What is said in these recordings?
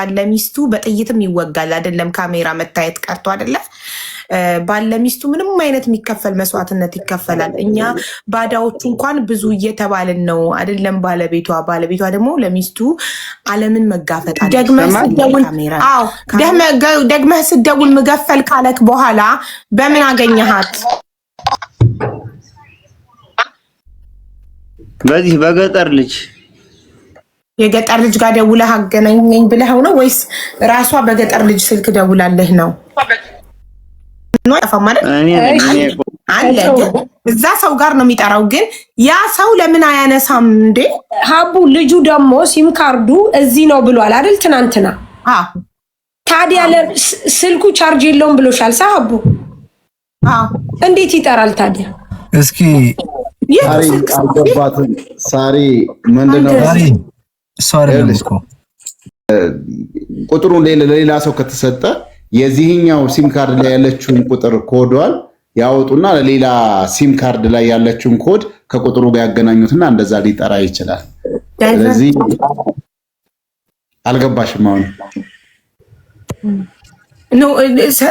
ባለሚስቱ በጥይትም ይወጋል አይደለም ካሜራ መታየት ቀርቶ አይደለ ባለሚስቱ ምንም አይነት የሚከፈል መስዋዕትነት ይከፈላል። እኛ ባዳዎቹ እንኳን ብዙ እየተባልን ነው አይደለም ባለቤቷ ደግሞ ለሚስቱ ዓለምን መጋፈጥ አለ። ደግመህ ስደውል ምገፈል ካለክ በኋላ በምን አገኘሃት? በዚህ በገጠር ልጅ የገጠር ልጅ ጋር ደውለህ አገናኘኝ ብለኸው ነው ወይስ ራሷ በገጠር ልጅ ስልክ ደውላለህ ነው? እዛ ሰው ጋር ነው የሚጠራው። ግን ያ ሰው ለምን አያነሳም እንዴ? ሀቡ ልጁ ደግሞ ሲም ካርዱ እዚህ ነው ብሏል አይደል? ትናንትና ታዲያ ስልኩ ቻርጅ የለውም ብሎሻል ሀቡ? እንዴት ይጠራል ታዲያ? እስኪ አልገባትም። ሳሪ ምንድነው ቁጥሩን ለሌላ ሰው ከተሰጠ የዚህኛው ሲም ካርድ ላይ ያለችውን ቁጥር ኮዷል ያወጡና ለሌላ ሲም ካርድ ላይ ያለችውን ኮድ ከቁጥሩ ጋር ያገናኙትና እንደዛ ሊጠራ ይችላል። ስለዚህ አልገባሽም አሁን ኖ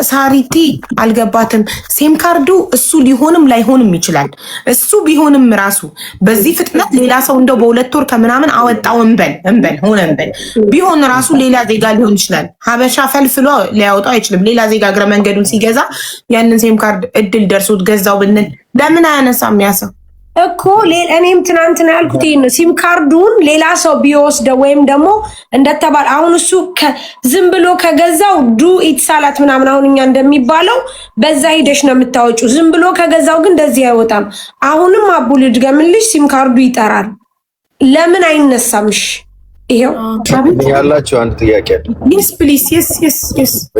ሳሪቲ አልገባትም። ሲም ካርዱ እሱ ሊሆንም ላይሆንም ይችላል። እሱ ቢሆንም ራሱ በዚህ ፍጥነት ሌላ ሰው እንደው በሁለት ወር ከምናምን አወጣው እንበል ቢሆን ራሱ ሌላ ዜጋ ሊሆን ይችላል። ሀበሻ ፈልፍሎ ሊያወጣው አይችልም። ሌላ ዜጋ እግረ መንገዱን ሲገዛ ያንን ሲም ካርድ እድል ደርሶት ገዛው ብንል ለምን አያነሳም ያሰው እኮ እኔም ትናንትና ያልኩት ይሄን ነው። ሲም ካርዱን ሌላ ሰው ቢወስደው ወይም ደግሞ እንደተባለ አሁን እሱ ዝም ብሎ ከገዛው ዱ ኢትሳላት ምናምን አሁን እኛ እንደሚባለው በዛ ሂደሽ ነው የምታወጪው። ዝም ብሎ ከገዛው ግን እንደዚህ አይወጣም። አሁንም አቡ ልጅ ገምልሽ ሲም ካርዱ ይጠራል። ለምን አይነሳምሽ? ይሄው ያላችሁ አንድ ጥያቄ አለ። yes please yes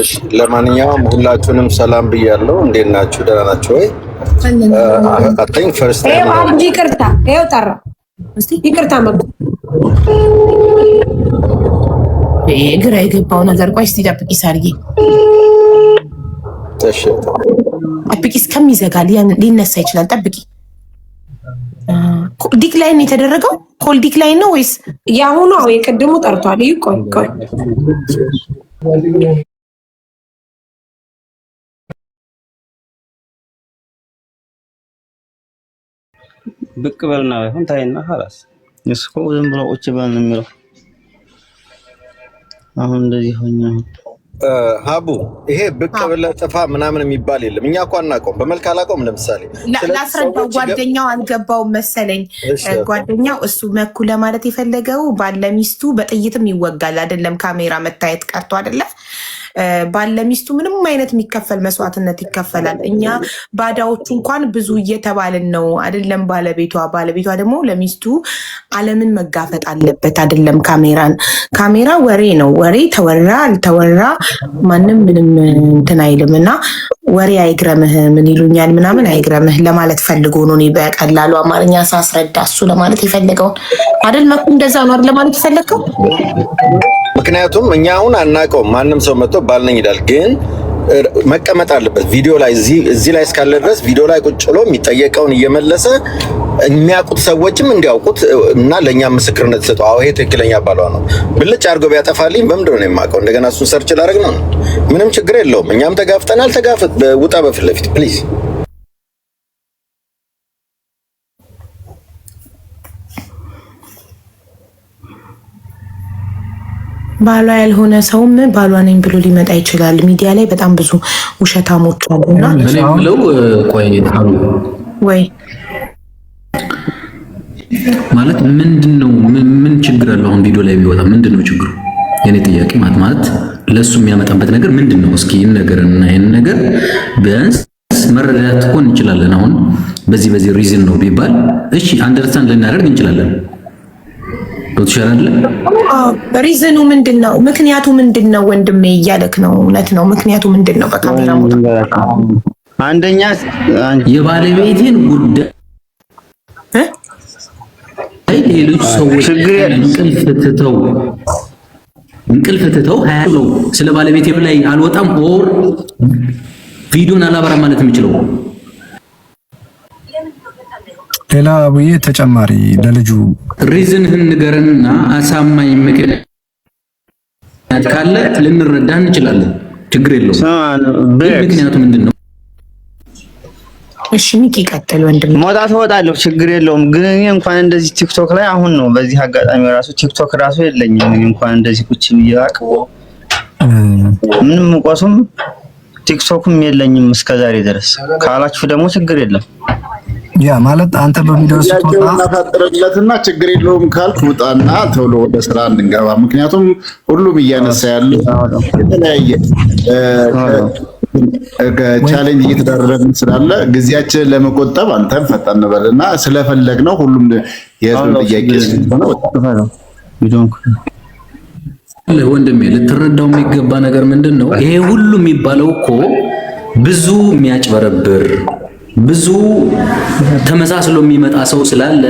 እሺ ለማንኛውም ሁላችሁንም ሰላም ብያለሁ። እንዴት ናችሁ? ደህና ናችሁ ወይ? I think first time አብዲ ይቅርታ ይሄው ጠራ እስቲ ይቅርታ ማለት ግራ የገባው ነገር ቆይ እስቲ ጠብቂ ሳርጊ እሺ ጠብቂ እስከሚዘጋል ያን ሊነሳ ይችላል። ጠብቂ ዲክላይን የተደረገው ኮል ዲክላይን ነው ወይስ ያሁኑ? አው የቀደሙ ጠርቷል። ቆይ ብቅ በልና ባይሆን ታይና خلاص እስኮ ዝም ብሎ ቁጭ በል ነው የሚለው። አሁን እንደዚህ ሆኛ ሀቡ ይሄ ብቅ ብለህ ጥፋ ምናምን የሚባል የለም። እኛ እኮ አናውቀውም፣ በመልክ አላውቀውም። ለምሳሌ ላስረዳው ጓደኛው አልገባውም መሰለኝ። ጓደኛው እሱ መኩ ለማለት የፈለገው ባለሚስቱ በጥይትም ይወጋል አይደለም ካሜራ መታየት ቀርቶ አይደለ ባለሚስቱ ምንም አይነት የሚከፈል መስዋዕትነት ይከፈላል። እኛ ባዳዎቹ እንኳን ብዙ እየተባልን ነው አይደለም ባለቤቷ ደግሞ ለሚስቱ ዓለምን መጋፈጥ አለበት አይደለም ካሜራ ወሬ ነው። ወሬ ተወራ አልተወራ ማንም ምንም እንትን አይልምና ወሬ አይግረምህ ምን ይሉኛል ምናምን አይግረምህ ለማለት ፈልጎ ነው። እኔ በቀላሉ አማርኛ ሳስረዳ እሱ ለማለት የፈለገው አይደል መኩ እንደዛ ነው አይደል ለማለት የፈለገው። ምክንያቱም እኛ አሁን አናውቀውም። ማንም ሰው መጥቶ ባልነኝ ይላል፣ ግን መቀመጥ አለበት ቪዲዮ ላይ እዚህ ላይ እስካለ ድረስ ቪዲዮ ላይ ቁጭ ብሎ የሚጠየቀውን እየመለሰ የሚያውቁት ሰዎችም እንዲያውቁት እና ለኛ ምስክርነት ሰጡ። አዎ ይሄ ትክክለኛ ባሏ ነው ብልጭ አድርጎ ቢያጠፋልኝ በምንድን ነው የማውቀው? እንደገና እሱን ሰርች ላደርግ ነው? ምንም ችግር የለውም። እኛም ተጋፍጠናል። ተጋፍጥ፣ ውጣ በፊት ለፊት ፕሊዝ። ባሏ ያልሆነ ሰውም ባሏ ነኝ ብሎ ሊመጣ ይችላል። ሚዲያ ላይ በጣም ብዙ ውሸታሞች አሉና እኔ ብለው ቆይ ወይ ማለት ምንድነው? ምን ችግር አለው? አሁን ቪዲዮ ላይ ቢወጣ ምንድነው ችግሩ? የኔ ጥያቄ ማለት ለሱ የሚያመጣበት ነገር ምንድነው? እስኪ ይነገርና ይሄን ነገር ቢያንስ መረዳት እኮ እንችላለን። አሁን በዚህ ሪዝን ነው ቢባል እሺ አንደርስታንድ ልናደርግ እንችላለን። ዶክተር ሪዝኑ ምንድነው? ምክንያቱ ምንድነው? ወንድሜ እያለክ ነው። እውነት ነው። ምክንያቱ ምንድነው? በካሜራ ሞታ አንደኛ የባለቤቴን ጉዳይ ሌሎች ሰዎች እንቅልፍ ትተው ነው ስለ ባለቤቴ ላይ አልወጣም ኦር ቪዲዮን አላበራም ማለት የምችለው ሌላ አቡዬ ተጨማሪ ለልጁ ሪዝንህን ንገረንና አሳማኝ ምክንያት ካለ ልንረዳ እንችላለን። ችግር የለውም። ምክንያቱ ምንድነው? እሺ ሚኪ ቀጥል ወንድም። መውጣት እወጣለሁ፣ ችግር የለውም። ግን እኔ እንኳን እንደዚህ ቲክቶክ ላይ አሁን ነው በዚህ አጋጣሚ ራሱ ቲክቶክ ራሱ የለኝም። እኔ እንኳን እንደዚህ ቁጭ ብዬ ምንም ቆሱም ቲክቶክም የለኝም እስከዛሬ ድረስ ካላችሁ ደግሞ ችግር የለም። ያ ማለት አንተ በቪዲዮ ስታጠረለትና ችግር የለውም ካልክ ውጣና ቶሎ ወደ ስራ እንድንገባ። ምክንያቱም ሁሉም እያነሳ ያለው የተለያየ ቻሌንጅ እየተደረገን ስላለ ጊዜያችንን ለመቆጠብ አንተን ፈጣን በልና ስለፈለግነው ሁሉም የህዝብ ጥያቄ ስለሆነ ወንድሜ ልትረዳው የሚገባ ነገር ምንድነው? ይሄ ሁሉ የሚባለው እኮ ብዙ የሚያጭበረብር ብዙ ተመሳስሎ የሚመጣ ሰው ስላለ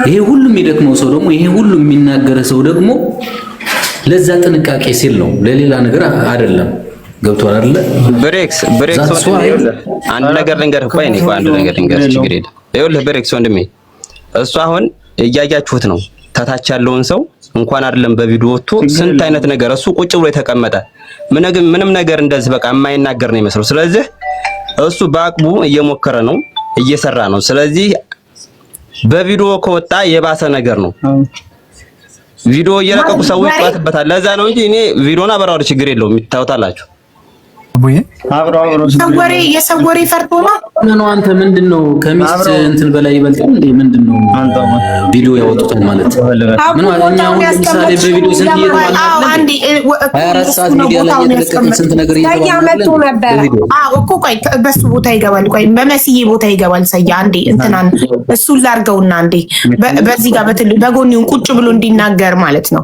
ይሄ ሁሉ የሚደክመው ሰው ደግሞ ይሄ ሁሉ የሚናገር ሰው ደግሞ ለዛ ጥንቃቄ ሲል ነው፣ ለሌላ ነገር አይደለም። ገብቷል አይደለ? ብሬክስ አንድ ነገር ልንገርህ። ቆይ ነው አንድ ነገር ልንገርህ፣ ችግር የለም። ይኸውልህ ብሬክስ ወንድሜ፣ እሱ አሁን እያያችሁት ነው ታታች ያለውን ሰው እንኳን አይደለም በቪዲዮ ወጥቶ ስንት አይነት ነገር እሱ ቁጭ ብሎ የተቀመጠ ምንም ነገር እንደዚህ በቃ የማይናገር ነው የሚመስለው። ስለዚህ እሱ በአቅሙ እየሞከረ ነው፣ እየሰራ ነው። ስለዚህ በቪዲዮ ከወጣ የባሰ ነገር ነው። ቪዲዮ እየለቀቁ ሰዎች ይጣጣበታል። ለዛ ነው እንጂ እኔ ቪዲዮና አበራው ችግር የለውም። ይታወታላችሁ አቡዬ ሰወሬ የሰወሬ ፈርቶ ነው። አንተ ምንድነው ከሚስት እንትን በላይ ይበልጣል እንዴ? ምንድነው አንተ ቪዲዮ ያወጡታል ማለት ምን ማለት ነው? ለምሳሌ በቪዲዮ ስንት ይተባለ አንዴ 24 ሰዓት ሚዲያ ላይ የተለቀቀ ስንት ነገር ይተባለ ነበር። እኮ ቆይ በሱ ቦታ ይገባል። ቆይ በመስዬ ቦታ ይገባል። ሰያ አንዴ እንትናን እሱን ላርገውና አንዴ በዚህ ጋር በጎኒው ቁጭ ብሎ እንዲናገር ማለት ነው።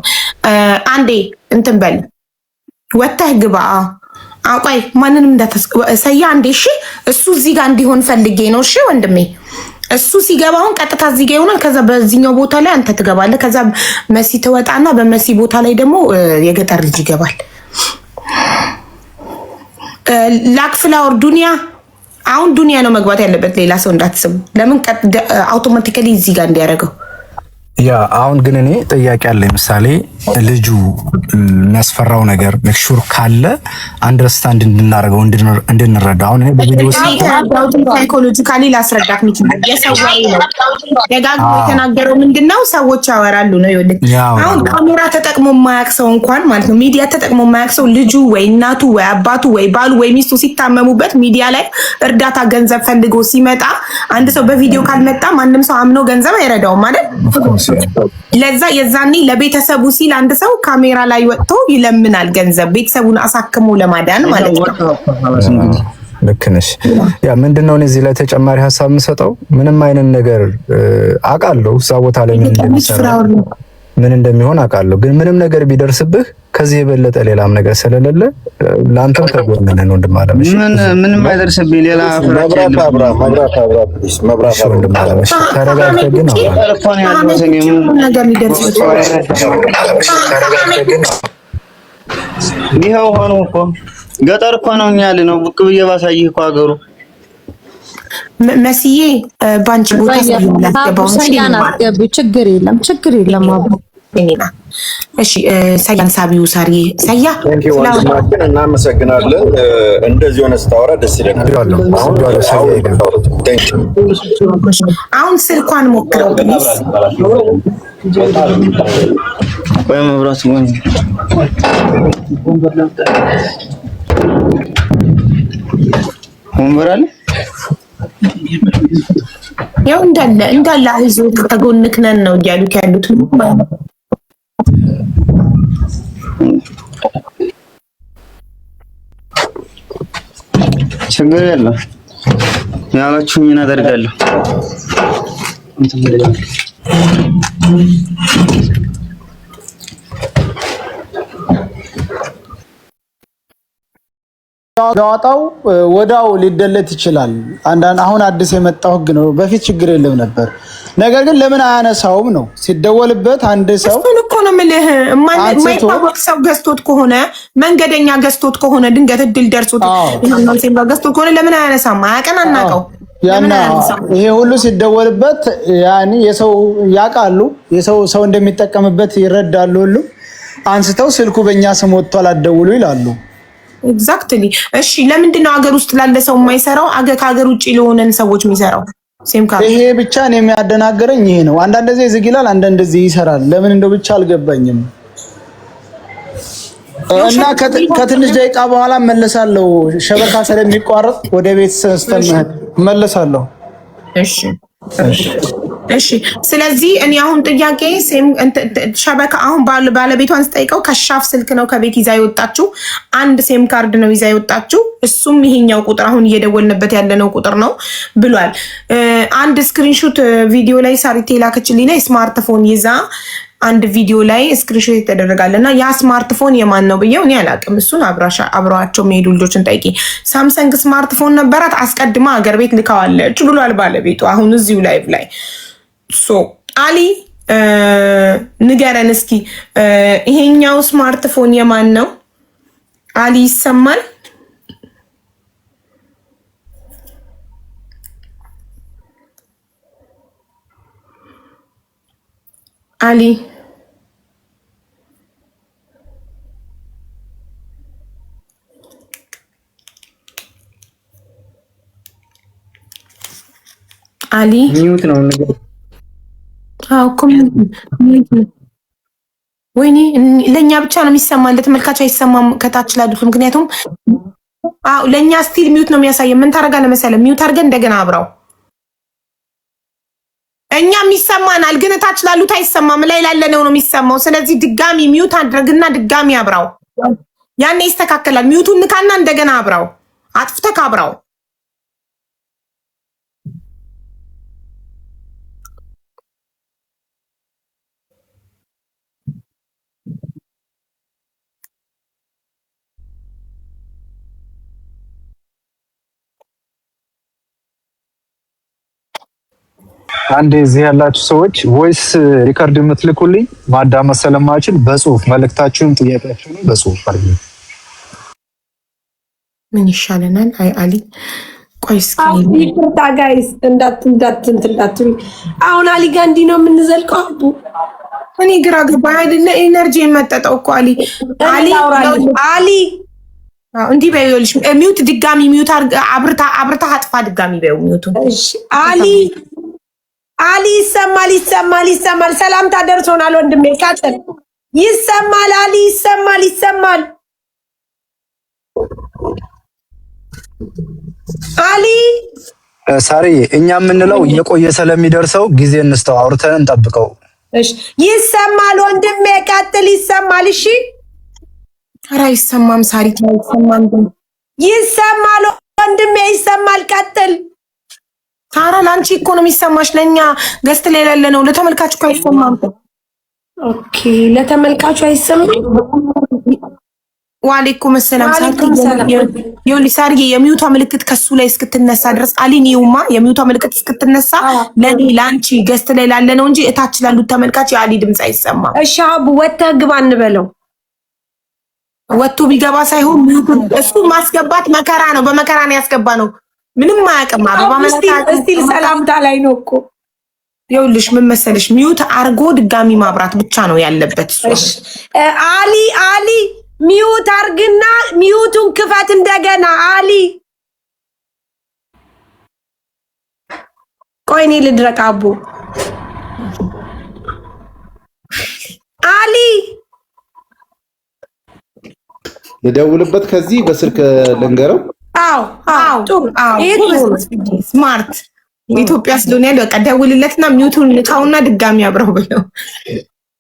አንዴ እንትን በል ወጣህ ግባ። አቋይ ማንንም እንዳታሰያ አንዴ። እሺ እሱ እዚህ ጋር እንዲሆን ፈልጌ ነው። እሺ ወንድሜ እሱ ሲገባውን ቀጥታ እዚህ ጋር ይሆናል። ከዛ በዚህኛው ቦታ ላይ አንተ ትገባለህ። ከዛ መሲ ትወጣና በመሲ ቦታ ላይ ደግሞ የገጠር ልጅ ይገባል። ላክፍላወር ዱንያ አሁን ዱንያ ነው መግባት ያለበት፣ ሌላ ሰው እንዳትስቡ። ለምን አውቶማቲካሊ እዚህ ጋር እንዲያደርገው። ያ አሁን ግን እኔ ጥያቄ አለ። ምሳሌ ልጁ የሚያስፈራው ነገር ሜክሹር ካለ አንደርስታንድ እንድናደርገው እንድንረዳው። አሁን እኔ በቪዲዮ ሳይኮሎጂካሊ ላስረዳት ምክንያት የሰዋሪ ነው ደጋግሞ የተናገረው ምንድነው ሰዎች ያወራሉ ነው ይወልክ። አሁን ካሜራ ተጠቅሞ የማያውቅ ሰው እንኳን ማለት ነው ሚዲያ ተጠቅሞ የማያውቅ ሰው ልጁ ወይ እናቱ ወይ አባቱ ወይ ባሉ ወይ ሚስቱ ሲታመሙበት ሚዲያ ላይ እርዳታ ገንዘብ ፈልጎ ሲመጣ አንድ ሰው በቪዲዮ ካልመጣ ማንም ሰው አምኖ ገንዘብ አይረዳውም ማለት ለዛ የዛኔ ለቤተሰቡ ሲል አንድ ሰው ካሜራ ላይ ወጥቶ ይለምናል ገንዘብ ቤተሰቡን አሳክሞ ለማዳን ማለት ነው። ልክ ነሽ። ያ ምንድነው እዚህ ላይ ተጨማሪ ሐሳብ የምሰጠው ምንም አይነት ነገር አውቃለሁ እዛ ቦታ ላይ ምን እንደሚሆን አውቃለሁ። ግን ምንም ነገር ቢደርስብህ ከዚህ የበለጠ ሌላም ነገር ስለሌለ ላንተም ተጎንነን ነው እንደማለምሽ ምንም አይደርስብኝ ሌላ መብራት እንደማለምሽ ተረጋግተህ ግን ይሄው ሆኖ እኮ ገጠር እኮ ነው እኛ ያለ ነው ብቅ ብዬ ባሳይህ እኮ ሀገሩ መስዬ ባንቺ ቦታ ችግር የለም አቡ እሺ ሰያን ሳቢው ሳሪ ሰያ እናመሰግናለን። እንደዚህ ሆነ ስታወራ ደስ ይለናል። አሁን ስልኳን ሞክረው ፕሊዝ። ወይ መብራት ወይ ወንበር አለ ያው እንዳለ አይዞህ ከጎንክ ነን ነው እያሉት ያሉት። ችግር የለም ያላችሁኝን አደርጋለሁ። ያወጣው ወዳው ሊደለት ይችላል። አሁን አዲስ የመጣው ህግ ነው። በፊት ችግር የለም ነበር። ነገር ግን ለምን አያነሳውም ነው ሲደወልበት አንድ ሰው እሱን እኮ ነው የምልህ። የማይታወቅ ሰው ገዝቶት ከሆነ መንገደኛ ገዝቶት ከሆነ ድንገት እድል ደርሶት ይሄንን ሲምባ ገዝቶት ከሆነ ለምን አያነሳም? አያቀን አናቀው ይሄ ሁሉ ሲደወልበት ያኒ የሰው ያቃሉ የሰው እንደሚጠቀምበት ይረዳሉ ሁሉ አንስተው ስልኩ በእኛ ስም ወጥቷል አትደውሉ ይላሉ። ኤግዛክትሊ። እሺ ለምንድን ነው ሀገር ውስጥ ላለ ሰው የማይሰራው ከሀገር ውጭ ለሆነን ሰዎች የሚሰራው? ሴም ካርድ ይሄ ብቻ ነው የሚያደናገረኝ ይሄ ነው። አንዳንድ ጊዜ ዝግ ይላል፣ አንዳንድ ጊዜ ይሰራል። ለምን እንደው ብቻ አልገባኝም። እና ከትንሽ ደቂቃ በኋላ መለሳለሁ። ሸበካ ስለሚቋረጥ ወደ ቤት ስተመህ መለሳለሁ። እሺ ስለዚህ እኔ አሁን ጥያቄ ሸበካ አሁን ባለቤቷን ስጠይቀው ከሻፍ ስልክ ነው ከቤት ይዛ የወጣችው። አንድ ሴም ካርድ ነው ይዛ የወጣችው። እሱም ይሄኛው ቁጥር አሁን እየደወልንበት ያለነው ቁጥር ነው ብሏል። አንድ ስክሪንሾት ቪዲዮ ላይ ሳሪቴ ላከችልኝ ላይ ስማርትፎን ይዛ አንድ ቪዲዮ ላይ ስክሪንሾት የተደረጋለና ያ ስማርትፎን የማን ነው ብዬው እኔ አላቅም። እሱን አብረዋቸው የሚሄዱ ልጆችን ጠይቂ። ሳምሰንግ ስማርትፎን ነበራት አስቀድማ ሀገር ቤት ልካዋለች ብሏል ባለቤቱ አሁን እዚሁ ላይቭ ላይ። ሶ አሊ ንገረን እስኪ ይሄኛው ስማርትፎን የማን ነው? አሊ ይሰማል? አሊ አሊ ሚውት ነው ነገር ወይኔ ለኛ ብቻ ነው የሚሰማን፣ ለተመልካች አይሰማም ከታች ላሉት። ምክንያቱም ለኛ ስቲል ሚውት ነው የሚያሳየው። ምን ታደርጋለህ መሰለህ? ሚውት አድርገን እንደገና አብራው። እኛም ይሰማናል ግን ታች ላሉት አይሰማም፣ ላይ ላለነው ነው የሚሰማው። ስለዚህ ድጋሚ ሚውት አድርግና ድጋሚ አብራው፣ ያኔ ይስተካከላል። ሚውቱን ንካና እንደገና አብራው፣ አጥፍተህ አብራው። አንዴ እዚህ ያላችሁ ሰዎች ቮይስ ሪከርድ የምትልኩልኝ ማዳመጥ ስለማችል በጽሁፍ መልእክታችሁን፣ ጥያቄያችሁን በጽሁፍ አድርጉ። ምን ይሻለናል? አይ አሊ ቆይ እስኪ ይቅርታ ጋይስ እንዳትሉ። አሁን አሊ ጋር እንዲህ ነው የምንዘልቀው። አቡ እኔ ግራ ገባኝ አይደለ? ኤነርጂ የመጠጠው እኮ አሊ እንዲህ በይልሽ ሚውት ድጋሚ ሚውት አብርታ አጥፋ ድጋሚ በይው ሚውቱን። አሊ ይሰማል። ሰላምታ ደርሶናል ወንድሜ ካተል ይሰማል። አሊ ይሰማል። አሊ ሳሪ እኛ የምንለው የቆየ ስለሚደርሰው ጊዜ እንስተው፣ አውርተን እንጠብቀው። እሺ ይሰማል ወንድሜ ቀጥል። ይሰማል። እሺ ኧረ አይሰማም ሳሪ አይሰማም። ይሰማል ወንድሜ ይሰማል። ቀጥል። ታራ ላንቺ እኮ ነው የሚሰማሽ፣ ለኛ ገስት ላይ ያለ ነው። ለተመልካቹ እኮ አይሰማም። ኦኬ ለተመልካቹ አይሰማም። ወአለይኩም ሰላም ሳሪ የሚውቷ ምልክት ከሱ ላይ እስክትነሳ ድረስ አሊኒውማ የሚውቷ ምልክት እስክትነሳ ለኔ ላንቺ ገስት ላይ ያለ ነው እንጂ እታች ላሉት ተመልካች የአሊ ድምጽ አይሰማም። እሺ አቡ ወጥተህ ግባ እንበለው። ወጥቶ ቢገባ ሳይሆን እሱ ማስገባት መከራ ነው። በመከራ ነው ያስገባ ነው። ምንም አያውቅም። አበባ መለካት እስቲል ሰላምታ ላይ ነው እኮ። ይኸውልሽ ምን መሰለሽ ሚውት አርጎ ድጋሚ ማብራት ብቻ ነው ያለበት። እሺ አሊ ሚውት አርግና ሚውቱን ክፈት እንደገና። አሊ ቆይ እኔ ልድረቅ። አቡ አሊ ልደውልበት ከዚህ በስልክ ልንገረው። ስማርት ኢትዮጵያ ስለሆነ ያለው በቃ ደውልለትና ሚውቱን ልካውና ድጋሚ አብረው ብለው።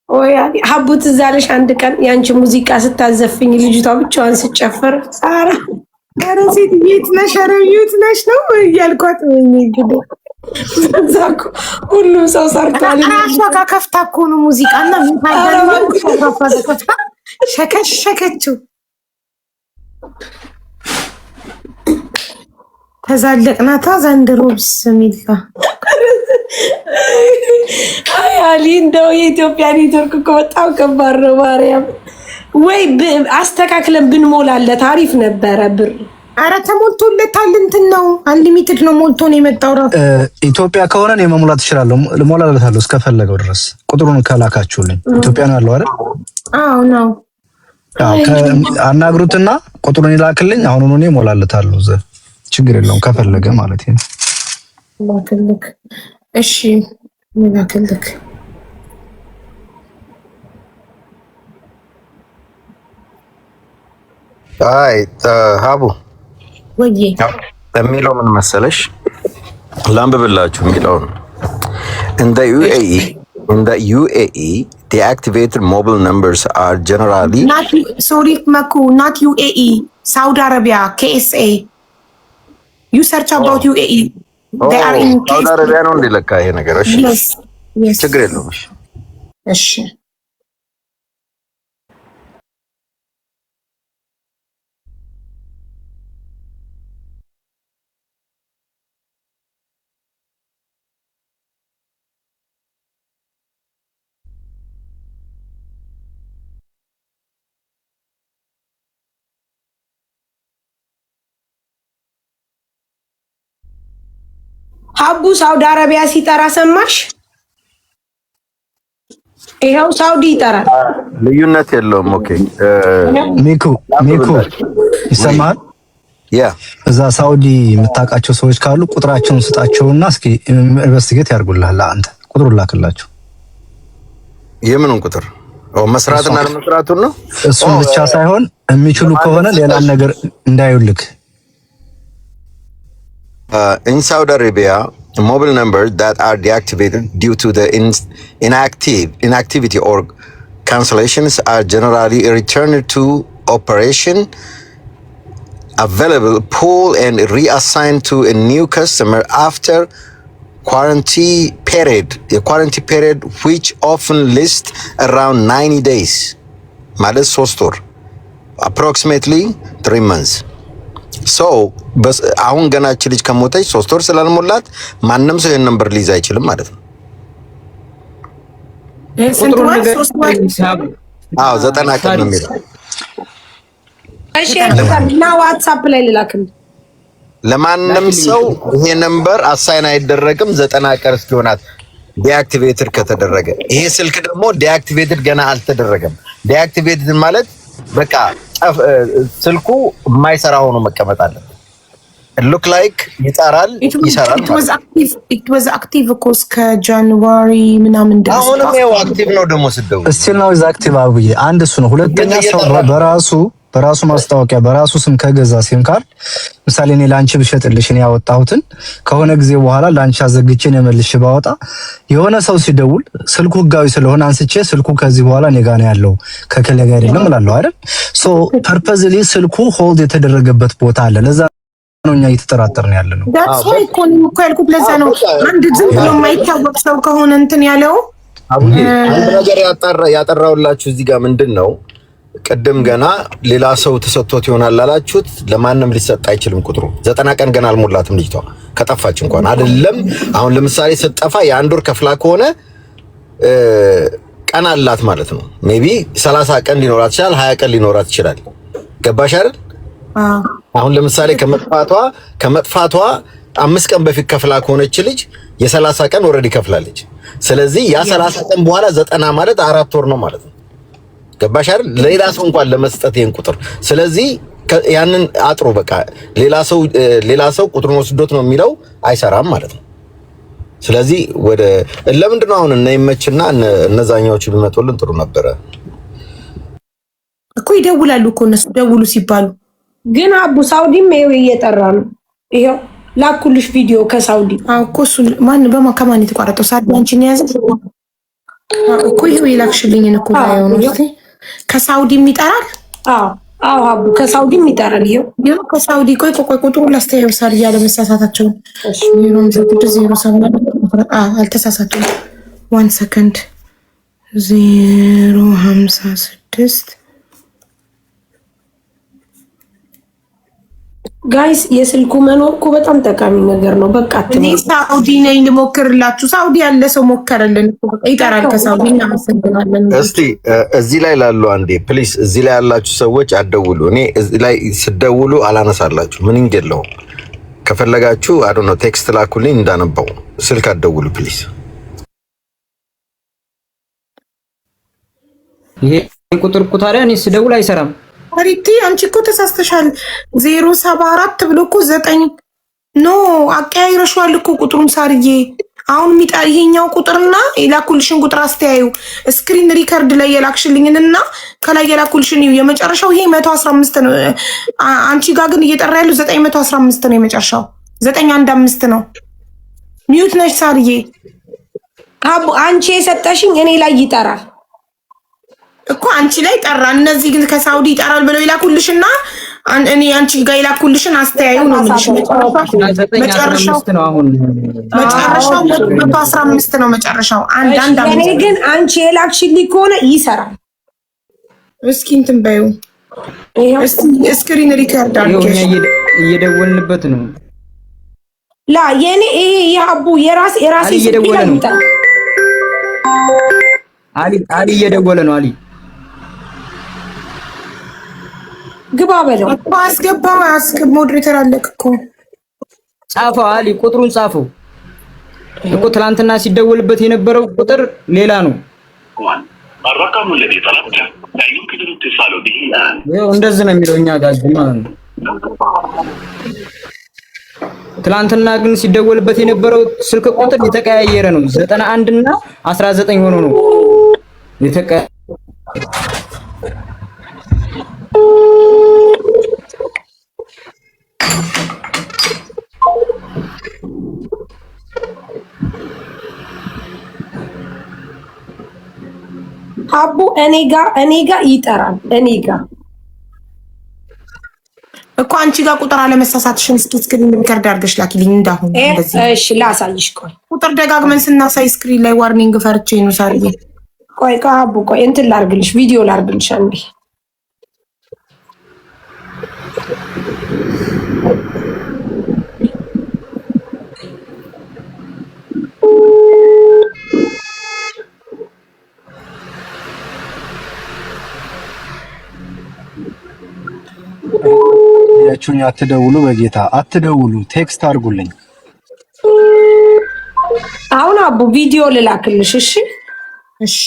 ኦይ ሀቡ ትዝ አለሽ አንድ ቀን ያንቺ ሙዚቃ ስታዘፍኝ ልጅቷ ብቻዋን ስጨፍር ኧረ ሴት ቤት ነሽ፣ ኧረ ሚውት ነሽ ነው እያልኳት እዛኮ ሁሉም ሰው ሰርቷል። ራሷ ጋር ከፍታ እኮ ነው ሙዚቃና ሸከሸከችው። ተዛለቅናታ ዘንድሮ ብስሚላ። አይ አሊ እንደው የኢትዮጵያ ኔትወርክ እኮ በጣም ከባድ ነው። ማርያም ወይ አስተካክለን ብንሞላለት አሪፍ ነበረ። ብር ኧረ ተሞልቶለታል። እንትን ነው አንሊሚትድ ነው ሞልቶ ነው የመጣው። ራሱ ኢትዮጵያ ከሆነ እኔ መሙላት እችላለሁ፣ ልሞላለታለሁ እስከፈለገው ድረስ ቁጥሩን ከላካችሁልኝ። ኢትዮጵያ ነው ያለው አይደል? አዎ ነው። አናግሩትና ቁጥሩን ይላክልኝ። አሁን እኔ እሞላለታለሁ። ችግር የለውም ከፈለገ ማለት ነው። ላክልክ። እሺ ላክልክ። አይ ሀቡ ወዬ የሚለው ምን መሰለሽ? ላንብብላችሁ የሚለውን in the UAE deactivated mobile numbers are generally not UAE, Saudi Arabia, KSA. You search about UAE. They are in KSA. Saudi Arabia ነው እንደለካ ይሄ ነገር። እሺ yes ችግር የለውም። እሺ ሀቡ ሳውዲ አረቢያ ሲጠራ ሰማሽ? ይኸው ሳውዲ ይጠራል። ልዩነት የለውም። ኦኬ ሚኩ ይሰማል? ያ እዛ ሳውዲ የምታውቃቸው ሰዎች ካሉ ቁጥራቸውን ስጣቸውና እስኪ ኢንቨስቲጌት ያርጉልሃል። አንተ ቁጥሩን ላክላቸው። የምኑን ቁጥር? መስራትና ለመስራቱን ነው። እሱን ብቻ ሳይሆን የሚችሉ ከሆነ ሌላ ነገር እንዳይውልክ። In Saudi Arabia, mobile numbers that are deactivated due to the inactivity or cancellations are generally returned to operation available pool and reassigned to a new customer after quarantine period which often lasts around 90 days. ማለት 3 ወር approximately 3 months. So አሁን ገና እቺ ልጅ ከሞተች 3 ወር ስላልሞላት ማንም ሰው ይሄን ነምበር ሊይዝ አይችልም ማለት ነው። አዎ 90 ቀን ነው የሚለው። እሺ እና ዋትስአፕ ላይ ልላክልህ። ለማንም ሰው ይሄ ነምበር አሳይን አይደረግም 90 ቀን እስኪሆናት ዲአክቲቬትድ ከተደረገ። ይሄ ስልክ ደግሞ ዲአክቲቬትድ ገና አልተደረገም። ዲአክቲቬትድ ማለት በቃ ስልኩ የማይሰራ ሆኖ መቀመጥ አለበት። look like ይጣራል ይሰራል። it was active ኮስ ከጃንዋሪ ምናምን ድረስ አሁንም ያው አክቲቭ ነው። ደግሞ ስደው እስቲል ነው አክቲቭ አብዬ። አንድ እሱ ነው። ሁለተኛ ሰው በራሱ ማስታወቂያ በራሱ ስም ከገዛ ሲም ካርድ ምሳሌ እኔ ላንቺ ብሸጥልሽ እኔ ያወጣሁትን ከሆነ ጊዜ በኋላ ላንቺ አዘግቼ ነው መልሽ ባወጣ የሆነ ሰው ሲደውል ስልኩ ህጋዊ ስለሆነ አንስቼ ስልኩ ከዚህ በኋላ እኔ ጋር ነው ያለው ከከለ ጋር አይደለም እላለሁ አይደል? ሶ ፐርፐዝሊ ስልኩ ሆልድ የተደረገበት ቦታ አለ። ለዛ ነው እኛ እየተጠራጠርን ያለ ነው። ዳትስ ዋይ ኢኮኖሚ እኮ ያልኩት ለዛ ነው። አንድ ዝም ብሎ የማይታወቅ ሰው ከሆነ እንትን ያለው አንድ ነገር ያጠራውላችሁ እዚህ ጋር ምንድነው? ቀደም ገና ሌላ ሰው ተሰጥቶት ይሆናል አላችሁት። ለማንም ሊሰጥ አይችልም ቁጥሩ። 90 ቀን ገና አልሞላትም ልጅቷ ከጠፋች እንኳን አይደለም። አሁን ለምሳሌ ስትጠፋ የአንድ ወር ከፍላ ከሆነ ቀን አላት ማለት ነው። ሜቢ 30 ቀን ሊኖራት ይችላል፣ 20 ቀን ሊኖራት ይችላል። ገባሽ አይደል? አሁን ለምሳሌ ከመጥፋቷ 5 ቀን በፊት ከፍላ ከሆነች ልጅ የ30 ቀን ኦሬዲ ከፍላለች። ስለዚህ ያ 30 ቀን በኋላ 90 ማለት 4 ወር ነው ማለት ነው። ገባሽ አይደል? ሌላ ሰው እንኳን ለመስጠት ይሄን ቁጥር ስለዚህ ያንን አጥሩ በቃ ሌላ ሰው ቁጥሩን ወስዶት ነው የሚለው አይሰራም ማለት ነው። ስለዚህ ወደ ለምንድን ነው አሁን እነ ይመችና እነዛኛዎቹ ቢመጡልን ጥሩ ነበረ እኮ። ይደውላሉ እኮ እነሱ ደውሉ ሲባሉ ግን አቡ ሳውዲም ይሄው እየጠራ ነው። ይሄው ላኩልሽ ቪዲዮ ከሳውዲ እኮ እሱ ከማን የተቋረጠው ሳዲ አንቺን ያዘ እኮ ይሄው ይላክሽልኝን እኮ ነው ነው ከሳውዲም ይጠራል። አዎ አቡ ከሳውዲም ይጠራል። ይሄው ከሳውዲ ቆይ ቁጥሩ ላስተያየው ሳል ያለ መሳሳታቸው እሺ ነው አልተሳሳቱም። 1 ሰከንድ 056 ጋይስ የስልኩ መኖር እኮ በጣም ጠቃሚ ነገር ነው። በቃ እኔ ሳውዲ ነኝ ልሞክርላችሁ። ሳውዲ ያለ ሰው ሞከረልን እኮ በቃ ይጠራል። ከሳውዲ እናመሰግናለን። እስቲ እዚህ ላይ ላሉ አንዴ ፕሊስ፣ እዚህ ላይ ያላችሁ ሰዎች አትደውሉ። እኔ እዚህ ላይ ስደውሉ አላነሳላችሁ። ምን እንጀለው ከፈለጋችሁ አይ ዶንት ኖ ቴክስት ላኩልኝ እንዳነባው። ስልክ አትደውሉ ፕሊስ። ይሄ ቁጥር እኮ ታዲያ እኔ ስደውል አይሰራም። አሪቲ አንቺ እኮ ተሳስተሻል። 074 ብሎ እኮ 9 ኖ አቀያይረሽዋል እኮ ቁጥሩን ሳርዬ። አሁን ይሄኛው ቁጥርና የላኩልሽን ቁጥር አስተያዩ። ስክሪን ሪከርድ ላይ የላክሽልኝንና ከላይ የላኩልሽን የመጨረሻው ይሄ 115 ነው። አንቺ ጋር ግን እየጠራ ያለው 915 ነው። የመጨረሻው 915 ነው። ሚዩት ነሽ ሳርዬ። አቡ አንቺ የሰጠሽኝ እኔ ላይ ይጠራል እኮ አንቺ ላይ ጠራ። እነዚህ ግን ከሳውዲ ይጠራል ብለው ይላኩልሽና እኔ አንቺ ጋር ይላኩልሽን አስተያዩ ነው የምልሽ። መጨረሻው ነው አሁን መጨረሻው 115 ነው መጨረሻው። አንድ እኔ ግን አንቺ የላክሽልኝ ከሆነ ይሰራል። እስኪ እንትን በይው ስክሪን ሪከርድ አድርገሽ እየደወልንበት ነው። ላ የኔ ይሄ የአቡ የራሴ እየደወለ ነው። አሊ እየደወለ ነው። አሊ ግባ በለው እኮ አስገባው። ሞዴሬተር አለክ እኮ ጻፈው። አሊ ቁጥሩን ጻፈው እኮ ትላንትና ሲደወልበት የነበረው ቁጥር ሌላ ነው። እንደዚህ ነው የሚለው እኛ ጋር ማለት ነው። ትላንትና ግን ሲደወልበት የነበረው ስልክ ቁጥር የተቀያየረ ነው። 91 እና 19 ሆኖ ነው የተቀያየረ። አቡ እኔ ጋር ይጠራል። እኔ ጋር እኮ አንቺ ጋር ቁጥር አለመሳሳትሽን እስኪ ስክሪን ሪከርድ አድርገሽ ላኪልኝ። እንዳሁን እንደዚህ እሺ፣ ላሳይሽ። ቆይ ቁጥር ደጋግመን ስናሳይ ስክሪን ላይ ዋርኒንግ ፈርቼ ነው ሳርዬ። ቆይ አቡ ቆይ እንትን ላርግልሽ፣ ቪዲዮ ላርግልሽ አንዴ። ያችሁኝ አትደውሉ፣ በጌታ አትደውሉ፣ ቴክስት አድርጉልኝ። አሁን አቡ ቪዲዮ ልላክልሽ። እሺ እሺ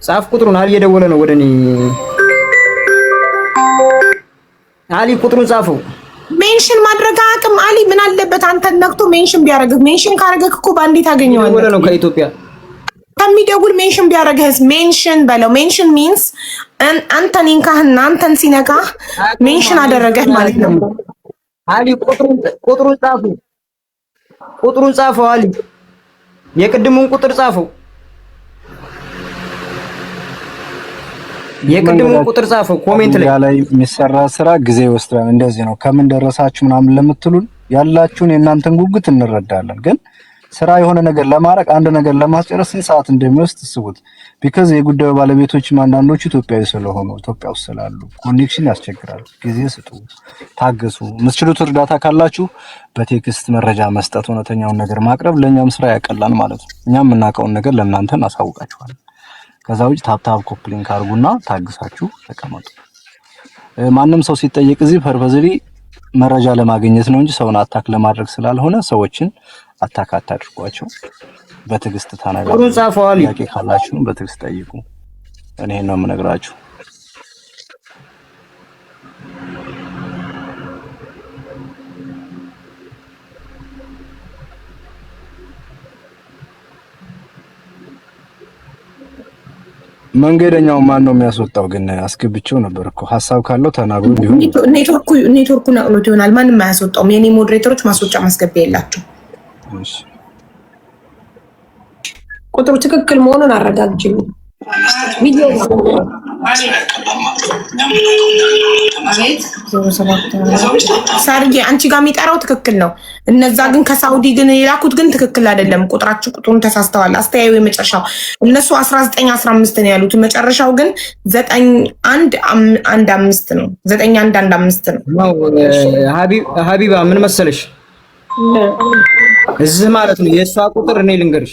ጻፍ ቁጥሩን። አሊ እየደወለ ነው ወደኔ። አሊ ቁጥሩን ጻፈው። ሜንሽን ማድረግ አቅም አሊ ምን አለበት አንተን ነክቶ ሜንሽን ቢያደርግህ? ሜንሽን ካረገክ እኮ ባንዴ ታገኘዋለህ። ወደ ነው ከኢትዮጵያ ከሚደውል ሜንሽን ቢያደርግህስ? ሜንሽን በለው። ሜንሽን ሚንስ አንተን ይንካህና አንተን ሲነካህ ሜንሽን አደረገህ ማለት ነው። አሊ ቁጥሩን ጻፈው። ቁጥሩን ጻፈው። አሊ የቅድሙን ቁጥር ጻፈው። የቅድሙ ቁጥር ጻፈው ኮሜንት ላይ የሚሰራ ስራ ጊዜ ይወስዳል። እንደዚህ ነው። ከምን ደረሳችሁ ምናምን ለምትሉን ያላችሁን የእናንተን ጉጉት እንረዳለን። ግን ስራ የሆነ ነገር ለማድረግ አንድ ነገር ለማስጨረስ ስንት ሰዓት እንደሚወስድ እስቡት። ቢካዝ የጉዳዩ ባለቤቶችም አንዳንዶቹ ኢትዮጵያዊ ስለሆኑ ኢትዮጵያ ውስጥ ስላሉ ኮኔክሽን ያስቸግራል። ጊዜ ስጡ፣ ታገሱ። የምትችሉት እርዳታ ካላችሁ በቴክስት መረጃ መስጠት፣ እውነተኛውን ነገር ማቅረብ ለእኛም ስራ ያቀላል ማለት ነው። እኛም የምናውቀውን ነገር ለእናንተ እናሳውቃችኋለን። ከዛ ውጭ ታፕታፕ ኮፕሊንግ አድርጉና ታግሳችሁ ተቀመጡ። ማንም ሰው ሲጠየቅ እዚህ ፐርፐዝሊ መረጃ ለማግኘት ነው እንጂ ሰውን አታክ ለማድረግ ስላልሆነ ሰዎችን አታክ አታድርጓቸው። በትዕግስት ተናገሩ። ጥያቄ ካላችሁ በትዕግስት ጠይቁ። እኔ ነው የምነግራችሁ። መንገደኛው ማን ነው የሚያስወጣው? ግን አስገብቼው ነበር እኮ ሐሳብ ካለው ተናግሮ ቢሆን ኔትወርኩ ነቅሎት ይሆናል። ማንም አያስወጣውም። የኔ ሞዴሬተሮች ማስወጫ ማስገቢያ የላቸው። እሺ ቁጥሩ ትክክል መሆኑን አረጋግጭልኝ። ቪዲዮ ሳርዬ አንቺ ጋር የሚጠራው ትክክል ነው። እነዛ ግን ከሳውዲ ግን የላኩት ግን ትክክል አይደለም። ቁጥሩን ተሳስተዋል። አስተያዩ የመጨረሻው እነሱ 1915 ነው ያሉት። መጨረሻው ግን 9115 ነው። 9115 ነው። ሀቢባ ምን መሰለሽ እዚህ ማለት ነው የእሷ ቁጥር እኔ ልንገርሽ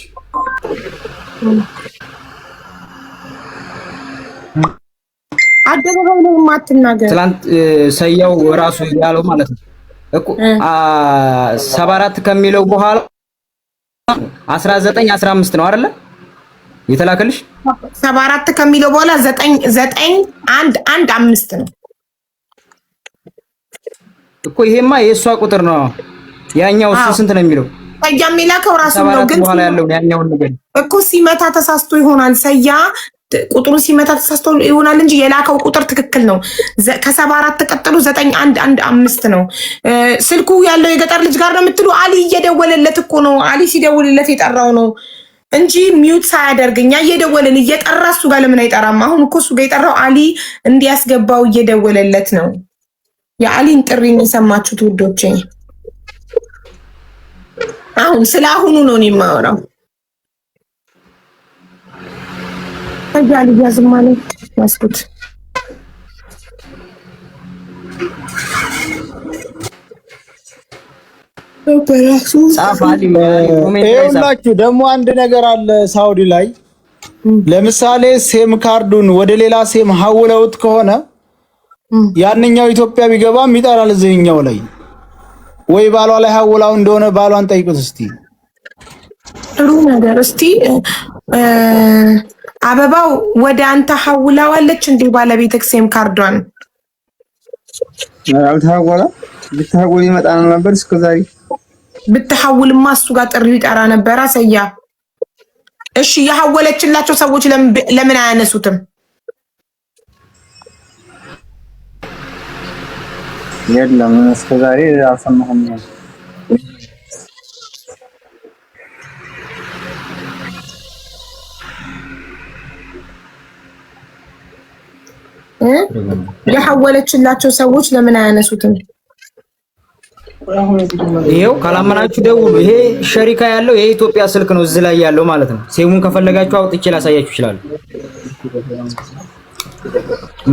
አደባባይ ነው የማትናገር። ትላንት ሰያው ራሱ ያለው ማለት ነው እኮ 74 ከሚለው በኋላ 1915 ነው አይደለ የተላከልሽ? 74 ከሚለው በኋላ 9115 ነው እኮ። ይሄማ የእሷ ቁጥር ነው። ያኛው እሱ ስንት ነው የሚለው? ሰያ የሚላከው ራሱ ነው። ግን በኋላ ያለው ያኛውን ነገር እኮ ሲመታ ተሳስቶ ይሆናል። ሰያ ቁጥሩን ሲመታ ተሳስቶ ይሆናል እንጂ የላከው ቁጥር ትክክል ነው። ከ74 ቀጥሎ 9115 ነው። ስልኩ ያለው የገጠር ልጅ ጋር ነው የምትሉ? አሊ እየደወለለት እኮ ነው። አሊ ሲደውልለት የጠራው ነው እንጂ ሚውት ሳያደርግኛ እየደወለን እየጠራ እሱ ጋር ለምን አይጠራም? አሁን እኮ እሱ ጋር የጠራው አሊ እንዲያስገባው እየደወለለት ነው። የአሊን ጥሪ የሰማችሁት ውዶቼ? አሁን ስለ አሁኑ ነው የማወራው። ታያል ያዝማለ ያስኩት ይኸውላችሁ ደግሞ አንድ ነገር አለ ሳውዲ ላይ። ለምሳሌ ሴም ካርዱን ወደ ሌላ ሴም ሀውለውት ከሆነ ያንኛው ኢትዮጵያ ቢገባም ይጠራል እዚህኛው ላይ። ወይ ባሏ ላይ ሀውላው እንደሆነ ባሏን ጠይቁት እስቲ። ጥሩ ነገር እስቲ አበባው ወደ አንተ ሀውላዋለች እንዴ ባለቤትክ ሴም ካርዷን? አልተሐወላ ብትሐውል ይመጣ ነበር እስከዛሬ። ብትሐውልማ እሱ ጋር ጥሪ ይጠራ ነበር። አሰያ እሺ የሐወለችላቸው ሰዎች ለምን አያነሱትም? የለም እስከዛሬ አልሰማሁም። የሐወለችላቸው ሰዎች ለምን አያነሱትም? ይሄው ካላመናችሁ ደውሉ። ይሄ ሸሪካ ያለው የኢትዮጵያ ስልክ ነው እዚህ ላይ ያለው ማለት ነው። ሴሙን ከፈለጋችሁ አውጥቼ ላሳያችሁ ይችላል።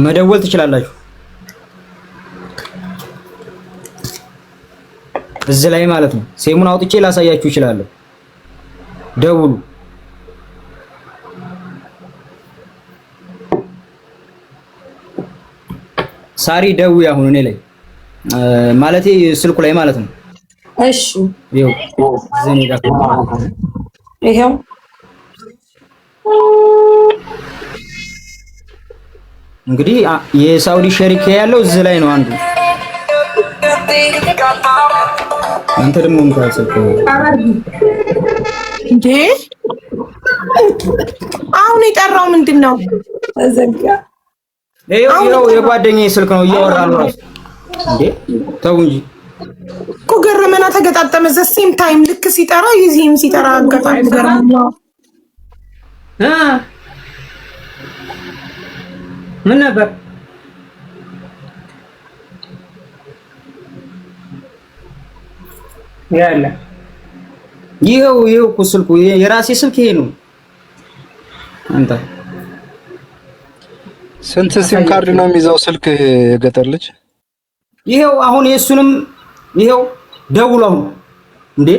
መደወል ትችላላችሁ እዚህ ላይ ማለት ነው። ሴሙን አውጥቼ ላሳያችሁ ይችላል። ደውሉ። ሳሪ ደውይ አሁን እኔ ላይ ማለቴ ስልኩ ላይ ማለት ነው። እሺ ይኸው ዘኔ ጋር ይኸው እንግዲህ የሳውዲ ሸሪክ ያለው እዚህ ላይ ነው አንዱ። አንተ ደግሞ ምታሰልኩ እንዴ? አሁን የጠራው ምንድነው? ተዘጋ። ይኸው የጓደኛዬ ስልክ ነው እያወራ ነው ራሱ። እንዴ ተው እንጂ እኮ ገረመና ተገጣጠመ። ዘሴም ታይም ልክ ሲጠራ ይዚህም ሲጠራ አጋጣሚ ገረመና። ምን ነበር ያለ? ይኸው እኮ ስልኩ የራሴ ስልክ ይሄ ነው። አንተ ስንት ሲም ካርድ ነው የሚይዘው ስልክ የገጠር ልጅ? ይኸው አሁን የሱንም ይኸው ደውሉ። አሁን እንዴ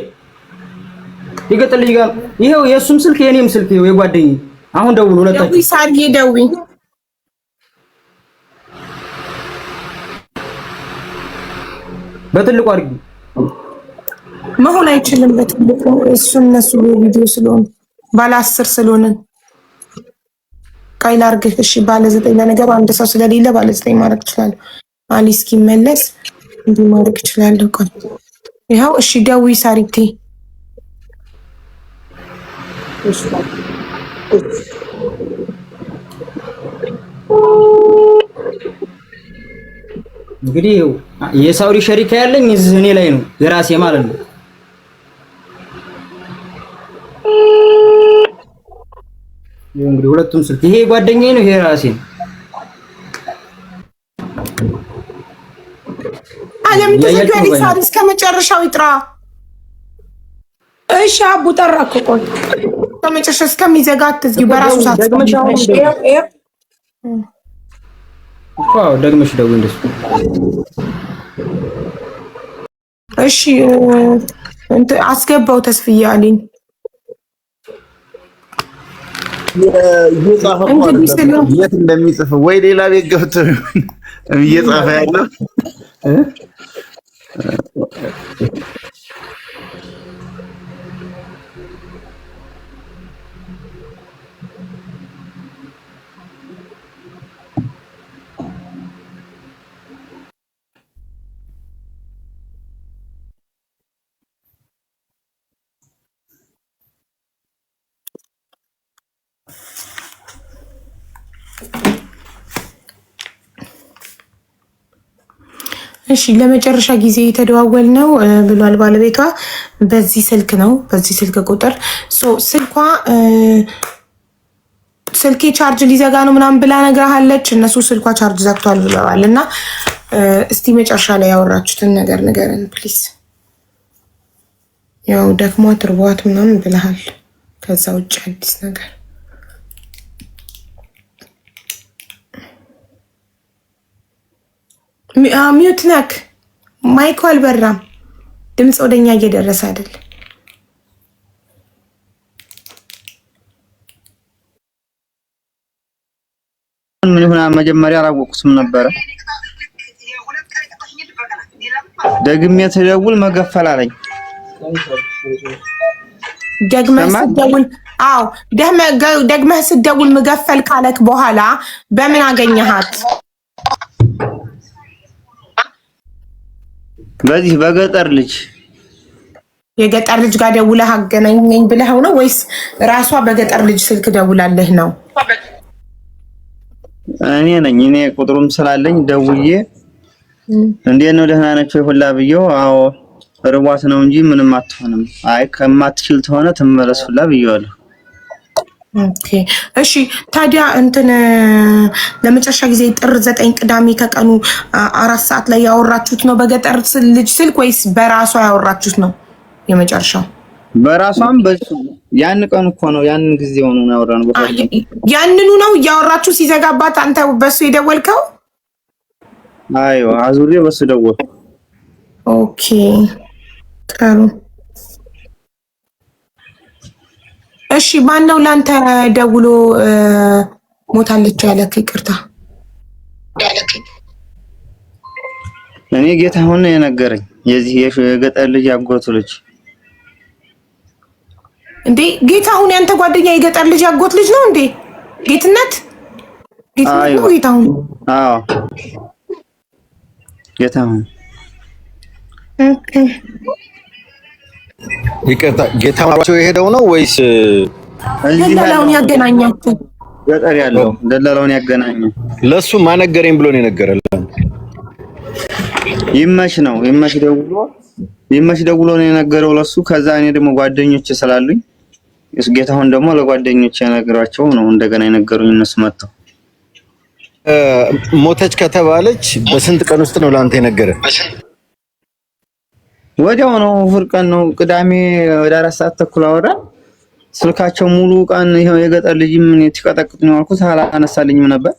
የገጠር ልጅ ጋር ይኸው የሱም ስልክ የኔም ስልክ ይኸው የጓደኛዬ። አሁን ደውሉ ሁለታችሁ። ሳርዬ ደውይ። በትልቁ አድርጊ። መሆን አይችልም በትልቁ እነሱ ቪዲዮ ስለሆነ ባለ 10 ስለሆነ ቃይል አድርገህ እሺ። ባለ 9 ለነገሩ አንድ ሰው ስለሌለ ባለ 9 ማድረግ እችላለሁ። አሊ እስኪመለስ እንዲህ ማድረግ እችላለሁ። ቆይ ይኸው እሺ። ደውይ ሳሪቴ እንግዲህ የሳውዲ ሸሪካ ያለኝ እዚህ እኔ ላይ ነው የራሴ ማለት ነው። እንግዲህ ሁለቱም ስልክ ይሄ ጓደኛዬ ነው፣ ይሄ ራሴ ነው። አለም ተዘጋጅ ሳሪ እስከ መጨረሻው ይጥራ። እሺ አቡ ጠራኩ። ቆይ ከመጨረሻው እስከሚዘጋ አትዝጊው። በራሱ ሰዓት ደግመሽ ደውይ እንደሱ። እሺ አስገባው ተስፍዬ አለኝ። የት እንደሚጽፍ ወይ ሌላ ቤት ገብቶ እየጻፈ ያለው እሺ ለመጨረሻ ጊዜ የተደዋወል ነው ብሏል ባለቤቷ። በዚህ ስልክ ነው፣ በዚህ ስልክ ቁጥር ስልኬ ቻርጅ ሊዘጋ ነው ምናምን ብላ ነግራሃለች። እነሱ ስልኳ ቻርጅ ዘግቷል ብለዋል። እና እስቲ መጨረሻ ላይ ያወራችሁትን ነገር ንገረን ፕሊዝ። ያው ደክሟት ርቧት ምናምን ብለሃል። ከዛ ውጭ አዲስ ነገር ሚዩት ነክ። ማይኩ አልበራም፣ ድምፅ ወደኛ እየደረሰ አይደል። ምን ይሁን መጀመሪያ አላወቅኩትም ነበረ። ደግሜ ተደውል መገፈል አለኝ። ደግመህ ስትደውል መገፈል ካለክ በኋላ በምን አገኘሃት? በዚህ በገጠር ልጅ የገጠር ልጅ ጋር ደውለህ አገናኘኝ ብለኸው ነው ወይስ ራሷ በገጠር ልጅ ስልክ ደውላለህ ነው? እኔ ነኝ። እኔ ቁጥሩም ስላለኝ ደውዬ እንዴት ነው ደህና ነች ወይ ሁላ ብየው፣ አዎ ርቧት ነው እንጂ ምንም አትሆንም፣ አይ ከማትችል ተሆነ ትመለስ ሁላ ብየዋለሁ። ኦኬ እሺ። ታዲያ ለመጨረሻ ጊዜ ጥር 9 ቅዳሜ ከቀኑ 4 ሰዓት ላይ ያወራችሁት ነው በገጠር ልጅ ስልክ ወይስ በራሷ ያወራችሁት ነው? የመጨረሻው በራሷም በሱ ያን ቀን እኮ ነው፣ ያን ጊዜ ሆኖ ነው ያወራነው። ያንኑ ነው እያወራችሁ ሲዘጋባት አንተ በሱ የደወልከው? አይዋ አዙሬ በሱ ደወል። ኦኬ ጥሩ እሺ። ማነው ላንተ ደውሎ ሞታለች ያለክ? ይቅርታ እኔ ጌታሁን ነው የነገረኝ፣ የዚህ የገጠር ልጅ ያጎቱ ልጅ። እንዴ ጌታሁን ያንተ ጓደኛ የገጠር ልጅ ያጎት ልጅ ነው እንዴ? ጌትነት ነው ጌታሁን? አዎ ጌታሁን። ይቅርታ ጌታቸው የሄደው ነው ወይስ ደላላውን ያገናኛችሁ? ገጠር ያለው ደላላውን ያገናኘው ለሱ ማነገረኝ ብሎ ነው የነገረልን። ይመች ደውሎ ነው የነገረው ለሱ። ከዛ እኔ ደግሞ ጓደኞቼ ስላሉኝ ጌታሁን ደግሞ ለጓደኞቼ ነግራቸው ነው እንደገና የነገሩኝ እነሱ መጥተው። ሞተች ከተባለች በስንት ቀን ውስጥ ነው ላንተ የነገረ? ወዲያው ነው፣ እሑድ ቀን ነው። ቅዳሜ ወደ 4 ሰዓት ተኩል አወራ። ስልካቸው ሙሉ ቀን ይሄው የገጠር ልጅ ምን ትቀጠቅጥ ነው አልኩት፣ አላነሳልኝም ነበር።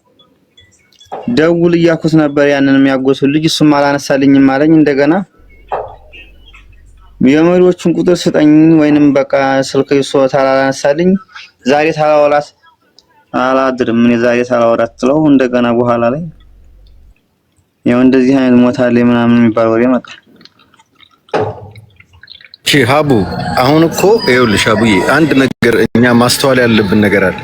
ደውል እያልኩት ነበር ያንንም ያጎሱን ልጅ፣ እሱም አላነሳልኝም አለኝ። እንደገና የመሪዎቹን ቁጥር ስጠኝ ወይንም በቃ ስልክ ይሶ ታላላነሳልኝ፣ ዛሬ ታላወራት አላድርም እኔ ዛሬ ታላወራት ትለው። እንደገና በኋላ ላይ ያው እንደዚህ አይነት ሞታለ ምናምን የሚባል ወሬ መጣ። ሀቡ አሁን እኮ ይኸውልሽ ሀቡዬ አንድ ነገር እኛ ማስተዋል ያለብን ነገር አለ።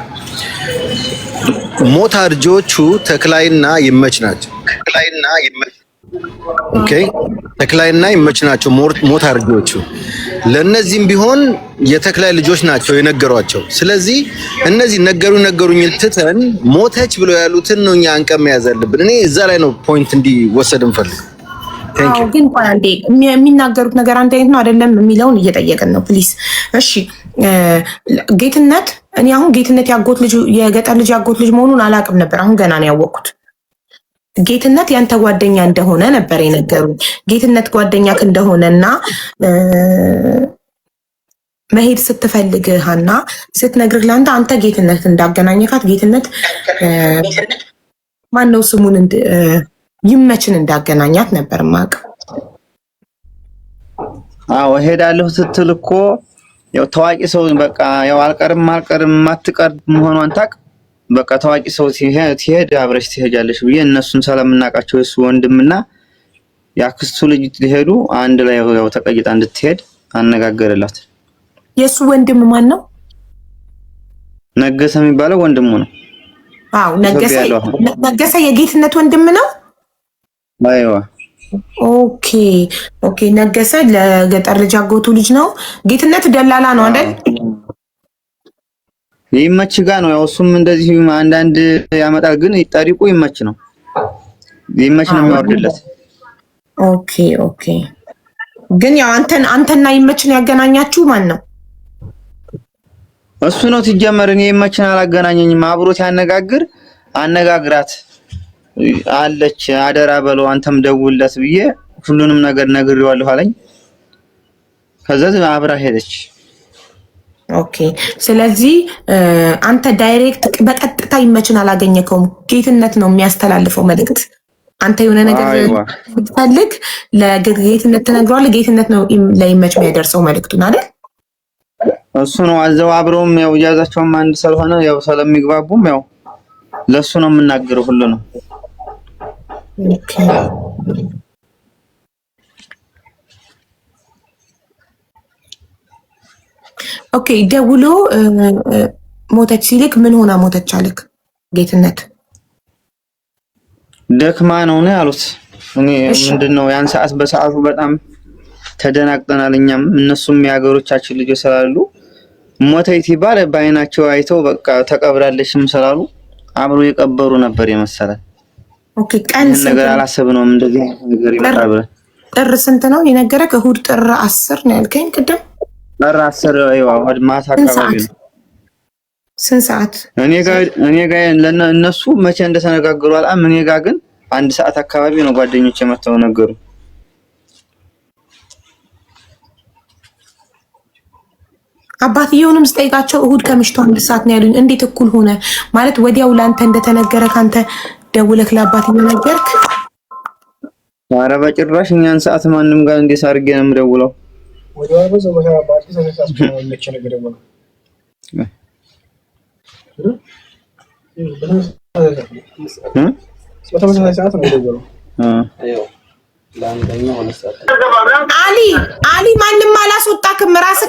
ሞት አርጆቹ ተክላይና ይመች ናቸው። ኦኬ ተክላይና ይመች ናቸው ሞት አርጆቹ። ለነዚህም ቢሆን የተክላይ ልጆች ናቸው የነገሯቸው። ስለዚህ እነዚህ ነገሩኝ ትተን ሞተች ብለው ያሉትን ነው እኛ አንቀም መያዝ አለብን። እኔ እዛ ላይ ነው ፖይንት እንዲወሰድ እንፈልግ። ግን አንዴ የሚናገሩት ነገር አንድ አይነት ነው አይደለም የሚለውን እየጠየቅን ነው ፕሊስ። እሺ ጌትነት፣ እኔ አሁን ጌትነት የገጠር ልጅ ያጎት ልጅ መሆኑን አላውቅም ነበር። አሁን ገና ነው ያወቅኩት። ጌትነት ያንተ ጓደኛ እንደሆነ ነበር የነገሩኝ። ጌትነት ጓደኛክ እንደሆነና መሄድ ስትፈልግ ሀና ስትነግርህ ለአንተ አንተ ጌትነት እንዳገናኘካት ጌትነት ማነው ስሙን ይመችን እንዳገናኛት ነበር ማቅ። አዎ ሄዳለሁ ስትል እኮ ያው ታዋቂ ሰው በቃ ያው አልቀርም ማትቀር መሆኗን ታቅ በቃ ታዋቂ ሰው ሲሄድ አብረሽ ትሄጃለሽ ብዬ እነሱን ስለምናቃቸው እሱ ወንድምና ያክስቱ ልጅ ሊሄዱ አንድ ላይ ያው ተቀይጣ እንድትሄድ አነጋገረላት። የሱ ወንድም ማን ነው? ነገሰ የሚባለው ወንድሙ ነው። አዎ ነገሰ የጌትነት ወንድም ነው። አይዋ ኦኬ ነገሰ ለገጠር ልጅ አጎቱ ልጅ ነው። ጌትነት ደላላ ነው አይደል? ይመች ጋ ነው ያው እሱም እንደዚህ አንዳንድ ያመጣል፣ ግን ጠሪቁ ይመች ነው ነው የሚወርድለት። ኦኬ ግን ያው አንተና ይመችን ያገናኛችሁ ማን ነው? እሱ ነው ሲጀመር። እኔ ይመችን አላገናኘኝም። አብሮት ያነጋግር አነጋግራት አለች አደራ በለው አንተም ደውልለት ብዬ ሁሉንም ነገር ነግሬዋለሁ አለኝ። ከዛ አብራ ሄደች። ኦኬ ስለዚህ አንተ ዳይሬክት በቀጥታ ይመችን አላገኘከውም። ጌትነት ነው የሚያስተላልፈው መልእክት። አንተ የሆነ ነገር ስትፈልግ ለጌትነት ትነግረዋለህ። ጌትነት ነው ለይመች የሚያደርሰው መልእክቱን አይደል? እሱ ነው አዘው አብረውም ያው እያዛቸውም አንድ ስለሆነ ያው ስለሚግባቡም ያው ለሱ ነው የምናገረው ሁሉ ነው። ኦኬ ደውሎ ሞተች ሲልክ ምን ሆና ሞተች አለክ? ጌትነት ደክማ ነው ያሉት። እኔ ምንድነው ያን ሰዓት በሰዓቱ በጣም ተደናግጠናል። እኛም እነሱም የሀገሮቻችን ልጆች ስላሉ ሞተች ሲባል በአይናቸው አይተው በቃ ተቀብራለችም ስላሉ አብሮ የቀበሩ ነበር የመሰለን። ኦኬ ቀን ነገር አላሰብነውም እንደዚህ ነገር ይመጣል። ጥር ስንት ነው የነገረክ? እሁድ ጥር 10 ነው ያልከኝ ቅድም። ጥር 10 አይዋ ማታ አካባቢ ነው። ስንት ሰዓት? እኔ ጋር እነሱ መቼ እንደተነጋገሩ አላም። እኔ ጋር ግን 1 ሰዓት አካባቢ ነው ጓደኞቼ መተው ነገሩ። አባትየውንም ስጠይቃቸው እሁድ ከምሽቱ 1 ሰዓት ነው ያሉኝ። እንዴት እኩል ሆነ ማለት ወዲያው ላንተ እንደተነገረ ካንተ ደውለክ ለአባትየው ነገርክ? ኧረ በጭራሽ እኛን ሰዓት ማንንም ጋር እንዴት አድርጌ ነው የምደውለው? ወዲያው በዛው በአባቴ ተነሳስቶ ነው ለቸ ነገር ደውለው በተመሳሳይ ሰዓት ነው የደወለው። አሊ ማንም አላስወጣክም ራስህ